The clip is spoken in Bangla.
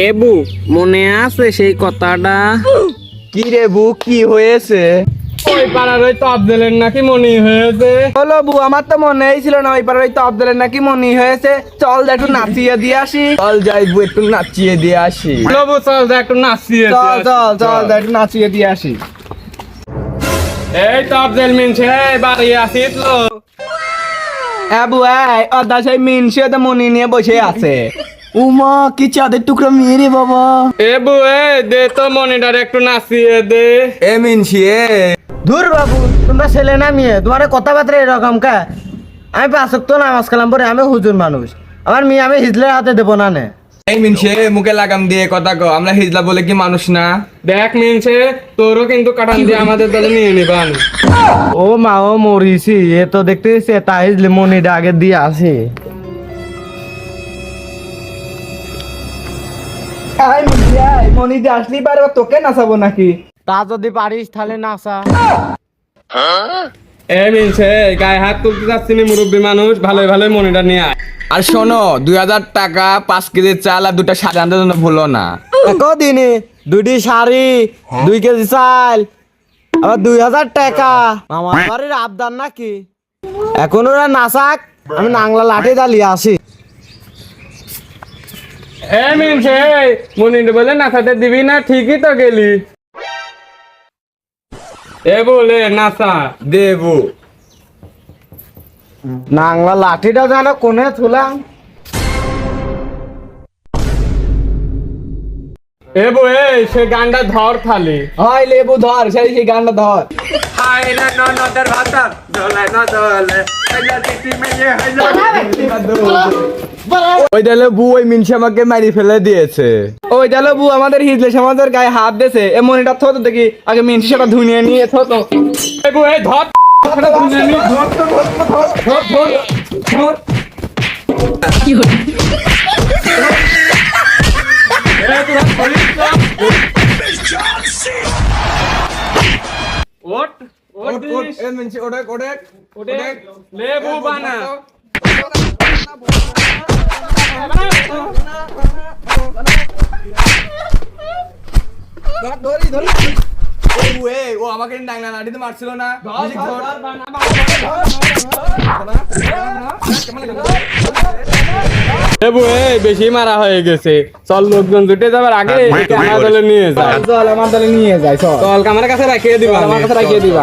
এবু মনে আছে সেই কথাটা? কি রে বু, কি হয়েছে? ওই পাড়ার ওই তবদেলের নাকি মনি হয়েছে। হলো বু, আমার তো মনেই ছিল না ওই পাড়ার ওই তবদলের নাকি মনি হয়েছে। চল একটু নাচিয়ে দিয়ে আসি। চল যাই বু, একটু নাচিয়ে দিয়ে আসি। লবু চল যা একটু নাচিয়ে চল চল চল একটু নাচিয়ে দিয়ে আসি। এই তবদেল মিনছে বাড়ি আসিস লো। বু অদা সেই মিনসে তো মনি নিয়ে বসে আছে। উমা কি চাঁদের টুকরো মেয়ে রে বাবা। এবু দে তো মনিটার একটু নাচিয়ে দে। এ মিনসি দূর বাবু, তোমরা ছেলে না মেয়ে, তোমার কথাবার্তা এরকম কা? আমি পাঁচ ওয়াক্ত নামাজ কালাম পরে, আমি হুজুর মানুষ, আমার মেয়ে আমি হিজলের হাতে দেবো না নে। এই মিনসে মুখে লাগাম দিয়ে কথা কো, আমরা হিজলা বলে কি মানুষ না? দেখ মিনছে তোরও কিন্তু কাটান দিয়ে আমাদের দলে নিয়ে নিবান। ও মা ও মরিছি, এ তো দেখতে তা হিজলে মনিটা আগে দিয়ে আসি। মনি যে আসলি পারে তোকে নাচাবো নাকি? তা যদি পারিস তাহলে নাচা। এ মিনছে গায়ে হাত তুলতে যাচ্ছি নি, মুরব্বী মানুষ, ভালোই ভালোই মনিটা নিয়ে আয়। আর শোনো, 2000 টাকা 5 কেজি চাল আর 2টা শাড়ি আনতে জন্য ভুলো না। কদিনে 2টি শাড়ি, 2 কেজি চাল, আবার 2000 টাকা। আমার বাড়ির আবদার নাকি? এখন ওরা নাচাক, আমি নাংলা লাঠি দালিয়ে আসি। এ মিনছে মনিটা বলে নাচাতে দিবি না, ঠিকই তো গেলি। এ বলে নাচা দেবু নাংলা লাঠিটা যেন কোনে থুলাম। এ বো সে গানটা ধর খালি। হয় লেবু ধর, সেই গানটা ধর। ওই ডালে বু ওই মিনসে আমাকে মারি ফেলে দিয়েছে। ওই ডালে বু আমাদের হিজলে সমাজের গায়ে হাত দিয়েছে। এ মনিটা থো তো দেখি আগে মিনসি সেটা ধুনিয়ে নিয়ে থো তো। এ বো ধর লেবু বানা। ও আমাকে ডাংলা লাঠিতে মারছিল না। লেবু বেশি মারা হয়ে গেছে, চল লোকজন জুটে যাবার আগে আমার দলে নিয়ে যায়। চল আমার দলে নিয়ে যাই, চল চল আমার কাছে রাখিয়ে দিবা, আমার কাছে রাখিয়ে দিবা।